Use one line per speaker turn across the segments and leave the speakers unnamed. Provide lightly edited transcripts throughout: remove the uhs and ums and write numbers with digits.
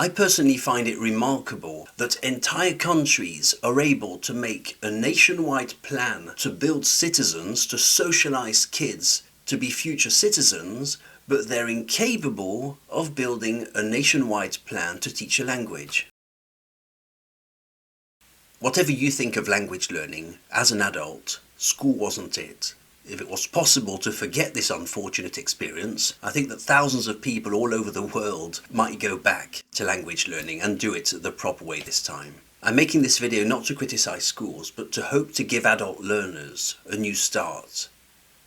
I personally find it remarkable that entire countries are able to make a nationwide plan to build citizens, to socialize kids to be future citizens, but they're incapable of building a nationwide plan to teach a language. Whatever you think of language learning, as an adult, school wasn't it. If it was possible to forget this unfortunate experience, I think that thousands of people all over the world might go back to language learning and do it the proper way this time. I'm making this video not to criticize schools, but to hope to give adult learners a new start.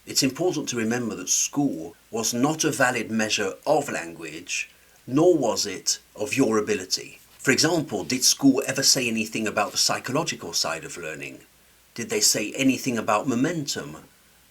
It's important to remember that school was not a valid measure of language, nor was it of your ability. For example, did school ever say anything about the psychological side of learning? Did they say anything about momentum?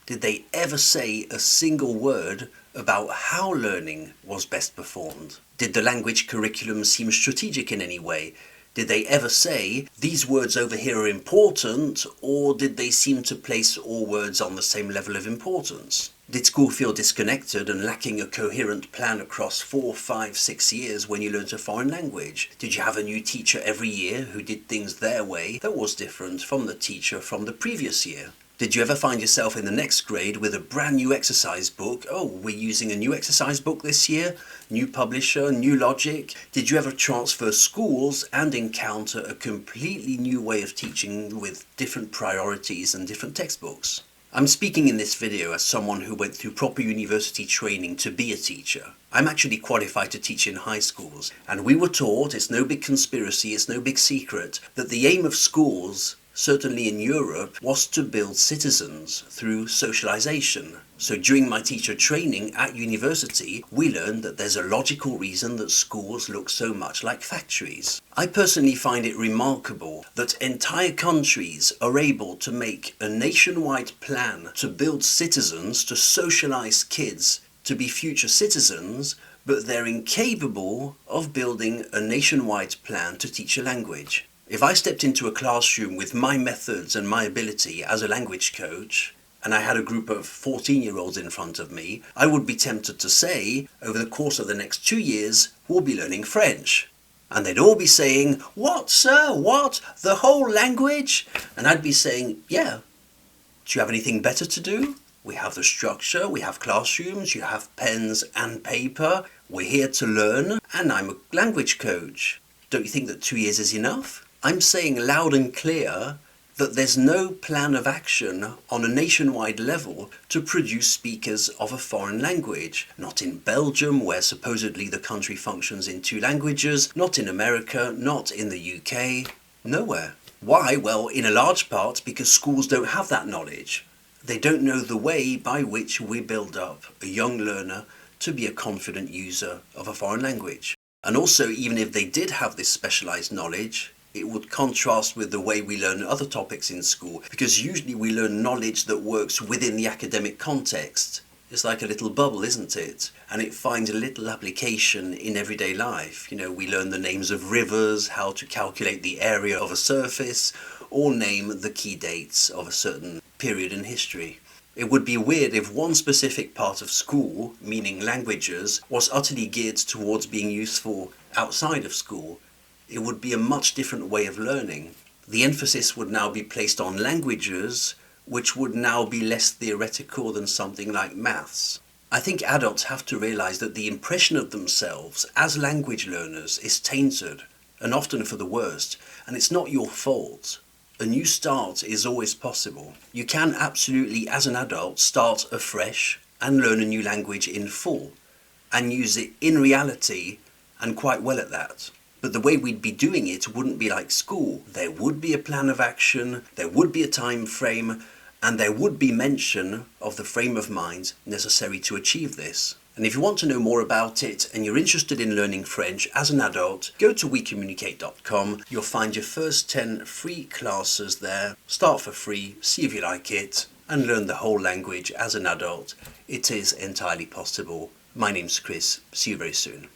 Did they ever say a single word about how learning was best performed? Did the language curriculum seem strategic in any way? Did they ever say, these words over here are important, or did they seem to place all words on the same level of importance? Did school feel disconnected and lacking a coherent plan across 4, 5, 6 years when you learnt a foreign language? Did you have a new teacher every year who did things their way that was different from the teacher from the previous year? Did you ever find yourself in the next grade with a brand new exercise book? Oh, we're using a new exercise book this year? New publisher, new logic? Did you ever transfer schools and encounter a completely new way of teaching with different priorities and different textbooks? I'm speaking in this video as someone who went through proper university training to be a teacher. I'm actually qualified to teach in high schools, and we were taught, it's no big conspiracy, it's no big secret, that the aim of schools, certainly in Europe, was to build citizens through socialization. So during my teacher training at university, we learned that there's a logical reason that schools look so much like factories. I personally find it remarkable that entire countries are able to make a nationwide plan to build citizens, to socialize kids to be future citizens, but they're incapable of building a nationwide plan to teach a language. If I stepped into a classroom with my methods and my ability as a language coach, and I had a group of 14-year-olds in front of me, I would be tempted to say, over the course of the next 2 years, we'll be learning French. And they'd all be saying, "What, sir? What? The whole language?" And I'd be saying, "Yeah. Do you have anything better to do? We have the structure, we have classrooms, you have pens and paper. We're here to learn, and I'm a language coach. Don't you think that 2 years is enough?" I'm saying loud and clear that there's no plan of action on a nationwide level to produce speakers of a foreign language. Not in Belgium, where supposedly the country functions in 2 languages, not in America, not in the UK, nowhere. Why? Well, in a large part because schools don't have that knowledge. They don't know the way by which we build up a young learner to be a confident user of a foreign language. And also, even if they did have this specialized knowledge, it would contrast with the way we learn other topics in school, because usually we learn knowledge that works within the academic context. It's like a little bubble, isn't it? And it finds a little application in everyday life. You know, we learn the names of rivers, how to calculate the area of a surface, or name the key dates of a certain period in history. It would be weird if one specific part of school, meaning languages, was utterly geared towards being useful outside of school. It would be a much different way of learning. The emphasis would now be placed on languages, which would now be less theoretical than something like maths. I think adults have to realize that the impression of themselves as language learners is tainted, and often for the worst, and it's not your fault. A new start is always possible. You can absolutely, as an adult, start afresh and learn a new language in full, and use it in reality, and quite well at that. But the way we'd be doing it wouldn't be like school. There would be a plan of action, there would be a time frame, and there would be mention of the frame of mind necessary to achieve this. And if you want to know more about it and you're interested in learning French as an adult, go to wecommunicate.com. You'll find your first 10 free classes there. Start for free, see if you like it, and learn the whole language as an adult. It is entirely possible. My name's Chris. See you very soon.